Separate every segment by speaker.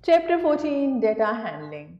Speaker 1: Chapter 14, Data Handling.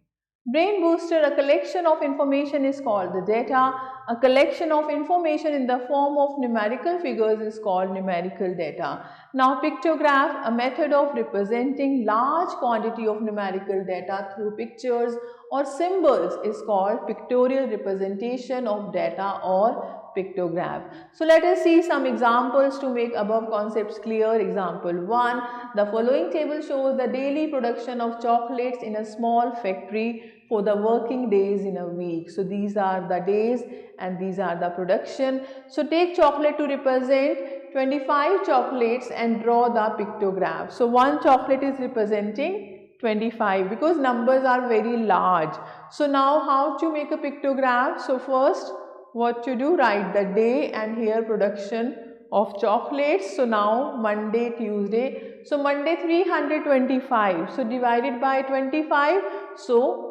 Speaker 1: Brain Booster, a collection of information is called the data. A collection of information in the form of numerical figures is called numerical data. Now, pictograph, a method of representing large quantity of numerical data through pictures or symbols is called pictorial representation of data or pictograph. So let us see some examples to make above concepts clear. Example 1. The following table shows the daily production of chocolates in a small factory for the working days in a week. So these are the days and these are the production. So take chocolate to represent 25 chocolates and draw the pictograph. So one chocolate is representing 25 because numbers are very large. So now how to make a pictograph? So first what to do, write the day and here production of chocolates. So now Monday, Tuesday, so Monday 325, so divided by 25, so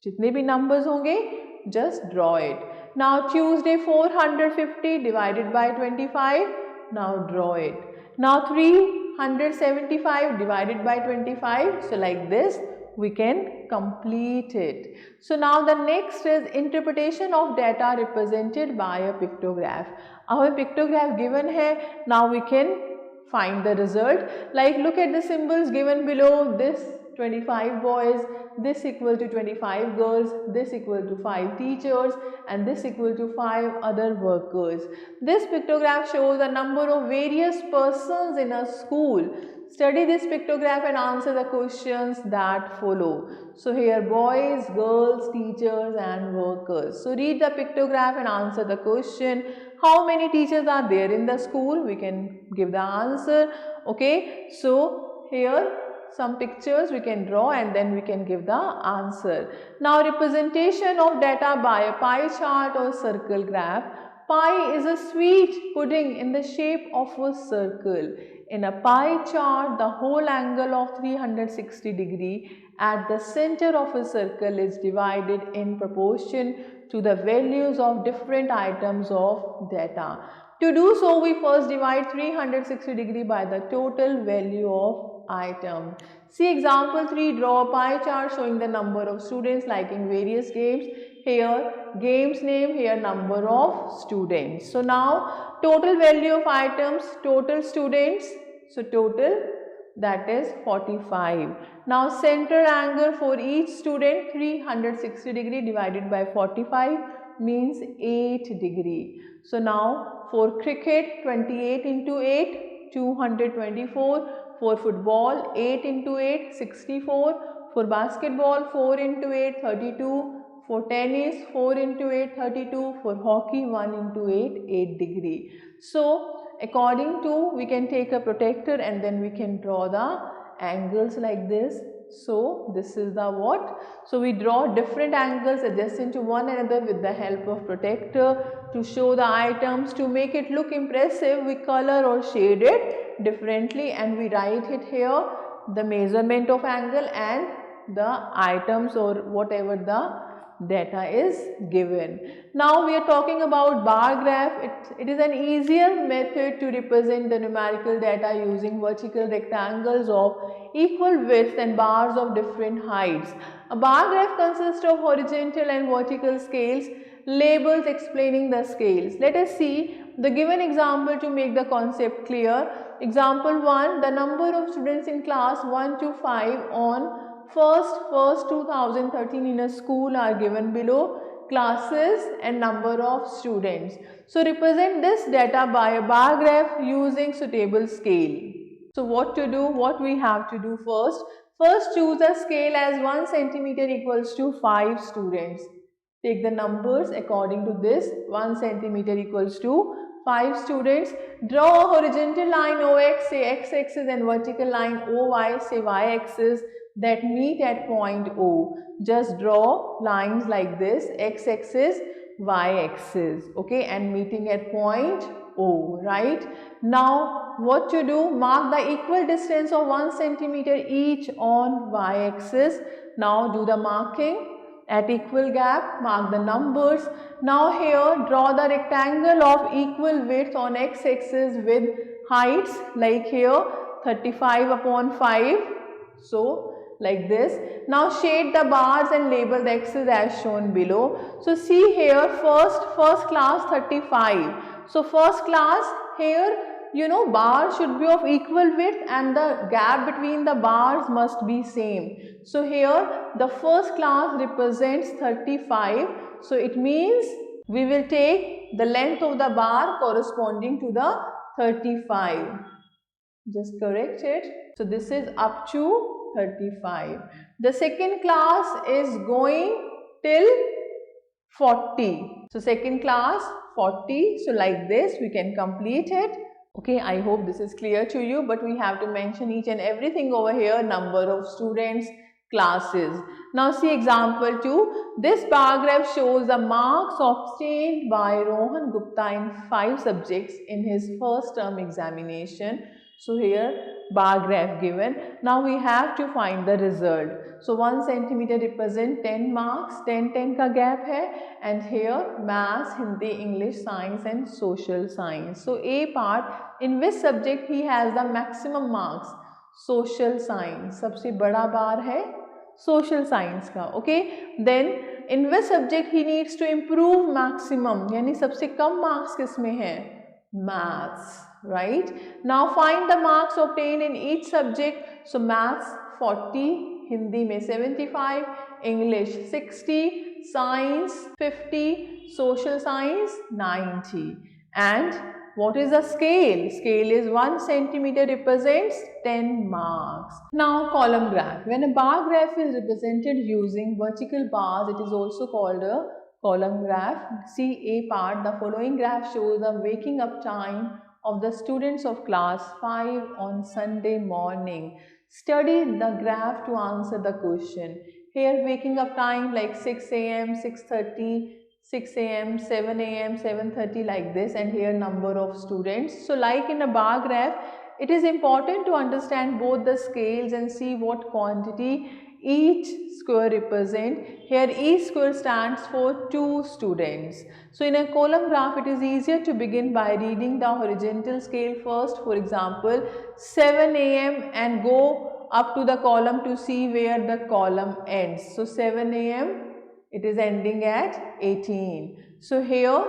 Speaker 1: जितने भी numbers होंगे just draw it. Now Tuesday 450 divided by 25, now draw it. Now 375 divided by 25, so like this we can complete it. So now the next is interpretation of data represented by a pictograph. Our pictograph given hai, now we can find the result. Like look at the symbols given below. This 25 boys, this equal to 25 girls, this equal to 5 teachers and this equal to 5 other workers. This pictograph shows a number of various persons in a school. Study this pictograph and answer the questions that follow. So here boys, girls, teachers and workers. So read the pictograph and answer the question. How many teachers are there in the school? We can give the answer. Okay, so here some pictures we can draw and then we can give the answer. Now representation of data by a pie chart or circle graph. Pie is a sweet pudding in the shape of a circle. In a pie chart, the whole angle of 360 degree at the center of a circle is divided in proportion to the values of different items of data. To do so, we first divide 360 degree by the total value of item. See example 3, draw a pie chart showing the number of students liking various games. Here games name, here number of students. So now total value of items, total students, so total that is 45. Now center angle for each student 360 degree divided by 45 means 8 degree. So now for cricket 28 into 8 224, for football 8 into 8 64, for basketball 4 into 8 32, for tennis 4 into 8 32, for hockey 1 into 8 8 degree. So according to we can take a protractor and then we can draw the angles like this. So this is the what? So we draw different angles adjacent to one another with the help of protractor to show the items. To make it look impressive, we color or shade it differently and we write it here the measurement of angle and the items or whatever the data is given. Now we are talking about bar graph. It is an easier method to represent the numerical data using vertical rectangles of equal width and bars of different heights. A bar graph consists of horizontal and vertical scales, labels explaining the scales. Let us see the given example to make the concept clear. Example 1, the number of students in class 1 to 5 on 1st 2013 in a school are given below. Classes and number of students. So represent this data by a bar graph using suitable scale. So what to do? What we have to do first? First choose a scale as 1 centimeter equals to 5 students. Take the numbers according to this. 1 centimeter equals to 5 students. Draw a horizontal line OX, say x-axis, and vertical line OY, say y-axis, that meet at point O. Just draw lines like this, x-axis, y-axis, okay, and meeting at point O, right? Now what to do? Mark the equal distance of 1 centimeter each on y-axis. Now do the marking at equal gap, mark the numbers. Now here draw the rectangle of equal width on x-axis with heights, like here 35 upon 5. So like this. Now shade the bars and label the x's as shown below. So see here, first class 35. So first class here, bar should be of equal width and the gap between the bars must be same. So here the first class represents 35. So it means we will take the length of the bar corresponding to the 35. Just correct it. So this is up to 35. The second class is going till 40. So second class 40. So like this we can complete it. Okay, I hope this is clear to you, but we have to mention each and everything over here, number of students, classes. Now see example 2. This bar graph shows the marks obtained by Rohan Gupta in 5 subjects in his first term examination. So here bar graph given. Now we have to find the result. So 1 centimeter represent 10 marks, 10 का gap है, and here maths, Hindi, English, science and social science. So A part, in which subject he has the maximum marks? Social science, सबसे बड़ा बार है social science का. Okay, then in which subject he needs to improve maximum, यानी सबसे कम marks किस में है? Maths, right? Now find the marks obtained in each subject. So maths 40, Hindi में 75, English 60, science 50, social science 90. And what is the scale? Scale is 1 centimeter represents 10 marks. Now column graph. When a bar graph is represented using vertical bars, it is also called a column graph. See A part, the following graph shows the waking up time of the students of class 5 on Sunday morning. Study the graph to answer the question. Here waking up time like 6 a.m., 6:30, 6 a.m., 7 a.m., 7:30 like this, and here number of students. So like in a bar graph, it is important to understand both the scales and see what quantity each square represent. Here each square stands for 2 students. So in a column graph it is easier to begin by reading the horizontal scale first. For example 7 a.m. and go up to the column to see where the column ends. So 7 a.m. it is ending at 18. So here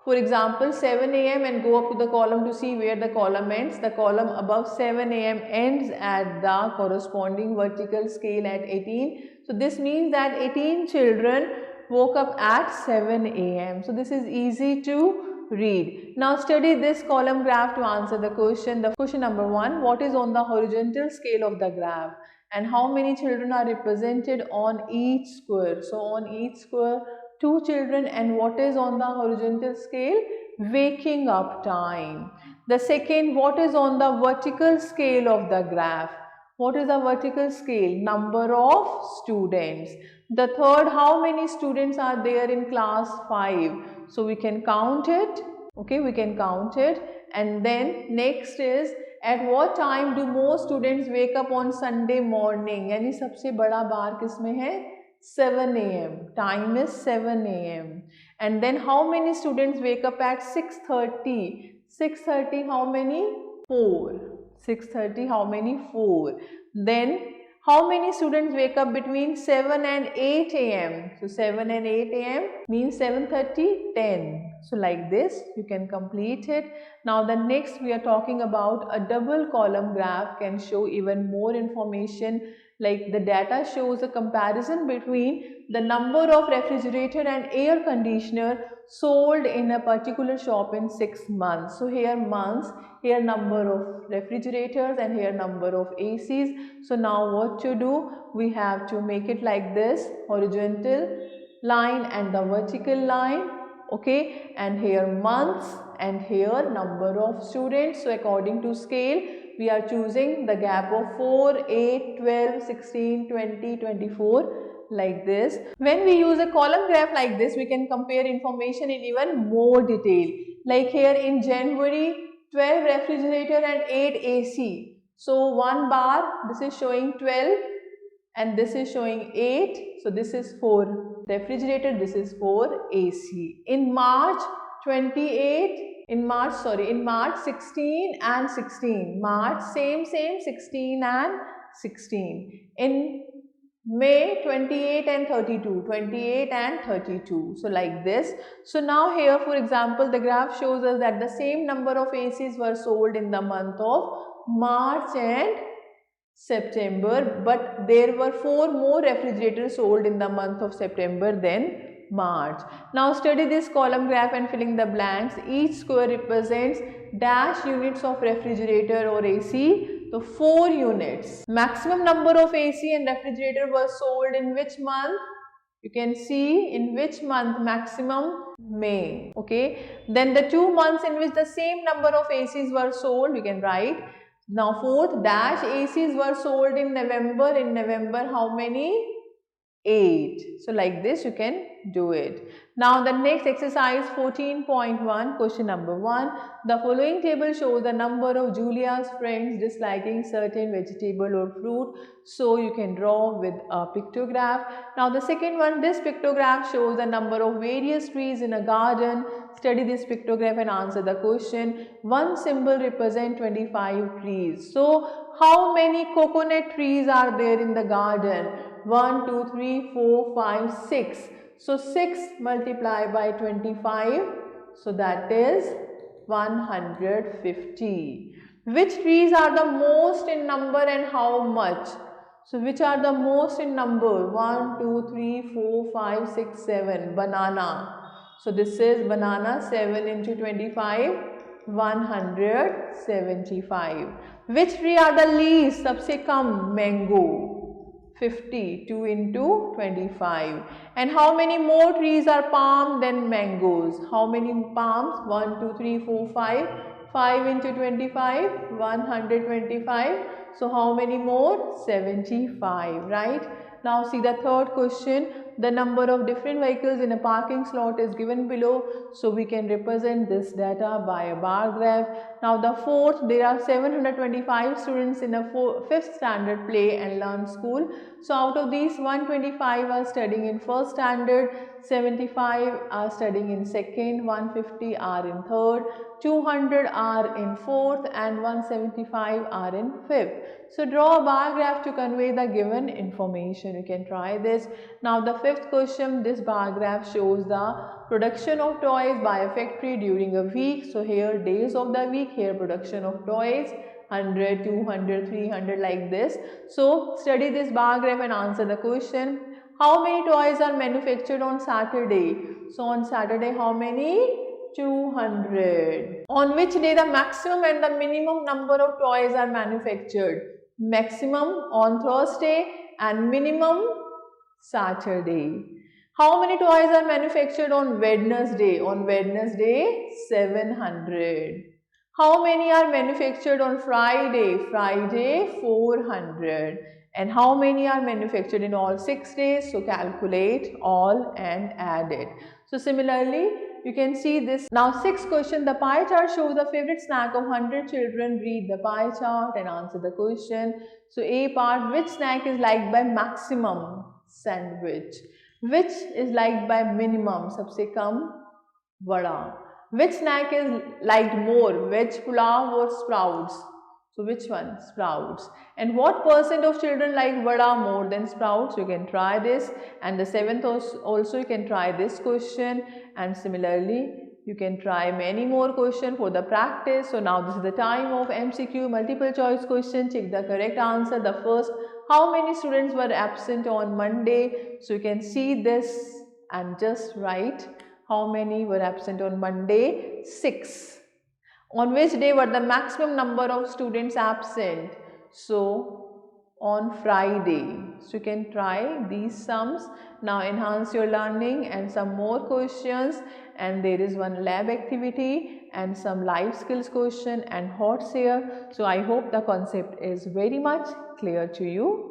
Speaker 1: for example 7 a.m. and go up to the column to see where the column ends. The column above 7 a.m. ends at the corresponding vertical scale at 18. So this means that 18 children woke up at 7 a.m. So this is easy to read. Now study this column graph to answer the question. The question number 1, what is on the horizontal scale of the graph and how many children are represented on each square? So on each square 2 children, and what is on the horizontal scale? Waking up time. The second, what is on the vertical scale of the graph? What is the vertical scale? Number of students. The third, how many students are there in class 5? So we can count it. Okay, we can count it. And then next is, at what time do most students wake up on Sunday morning? यानी सबसे बड़ा बार किसमें है? 7 a.m. Time is 7 a.m. And then how many students wake up at 6:30? 6:30 how many? 4. 6:30 how many? 4. Then how many students wake up between 7 and 8 a.m.? So 7 and 8 a.m. means 7:30, 10. So like this you can complete it. Now the next we are talking about a double column graph can show even more information. Like the data shows a comparison between the number of refrigerator and air conditioner sold in a particular shop in 6 months. So here months, here number of refrigerators and here number of ACs. So now what to do? We have to make it like this, horizontal line and the vertical line. Okay, and here months and here number of students. So according to scale, we are choosing the gap of 4, 8, 12, 16, 20, 24 like this. When we use a column graph like this, we can compare information in even more detail. Like here in January, 12 refrigerator and 8 AC. So one bar, this is showing 12 and this is showing 8. So this is 4 refrigerator, this is 4 AC. In March 28, in March 16 and 16. March same 16 and 16. In May, 28 and 32, 28 and 32. So like this. So now here, for example, the graph shows us that the same number of ACs were sold in the month of March and September, but there were 4 more refrigerators sold in the month of September than March. Now study this column graph and filling the blanks. Each square represents dash units of refrigerator or AC. So 4 units. Maximum number of AC and refrigerator was sold in which month? You can see in which month maximum? May. Okay. Then the 2 months in which the same number of ACs were sold, you can write. Now 4th dash ACs were sold in November. In November how many? 8. So like this you can do it. Now the next exercise 14.1, question number 1. The following table shows the number of Julia's friends disliking certain vegetable or fruit. So you can draw with a pictograph. Now the second one, this pictograph shows the number of various trees in a garden. Study this pictograph and answer the question. One symbol represents 25 trees. So how many coconut trees are there in the garden? 1, 2, 3, 4, 5, 6. So 6 multiplied by 25. So that is 150. Which trees are the most in number and how much? So which are the most in number? 1, 2, 3, 4, 5, 6, 7. Banana. So this is banana. 7 into 25. 175. Which tree are the least? सबसे कम? Mango. 50. 2 into 25. And how many more trees are palm than mangoes? How many palms? 1, 2, 3, 4, 5. 5 into 25. 125. So how many more? 75. Right? Now see the third question. The number of different vehicles in a parking slot is given below. So we can represent this data by a bar graph. Now the fourth, there are 725 students in a 5th standard play and learn school. So out of these 125 are studying in 1st standard, 75 are studying in 2nd, 150 are in 3rd, 200 are in 4th and 175 are in 5th. So draw a bar graph to convey the given information. You can try this. Now the 5th question, this bar graph shows the production of toys by a factory during a week. So here days of the week, here production of toys, 100, 200, 300 like this. So study this bar graph and answer the question. How many toys are manufactured on Saturday? So on Saturday how many? 200. On which day the maximum and the minimum number of toys are manufactured? Maximum on Thursday and minimum Saturday. How many toys are manufactured on Wednesday? On Wednesday, 700. How many are manufactured on Friday? Friday, 400. And how many are manufactured in all 6 days? So calculate all and add it. So similarly, you can see this. Now 6th question, the pie chart shows the favorite snack of 100 children. Read the pie chart and answer the question. So A part, which snack is liked by maximum? Sandwich. Which is liked by minimum? सबसे कम? Vada. Which snack is liked more? Veg pulao or sprouts? So which one? Sprouts. And what percent of children like vada more than sprouts? You can try this. And the 7th also you can try this question. And similarly, you can try many more questions for the practice. So now this is the time of MCQ multiple choice question. Check the correct answer. The first, how many students were absent on Monday? So you can see this and just write how many were absent on Monday. 6. On which day were the maximum number of students absent? So on Friday. So you can try these sums. Now enhance your learning and some more questions, and there is one lab activity and some life skills question and hot share. So I hope the concept is very much clear to you.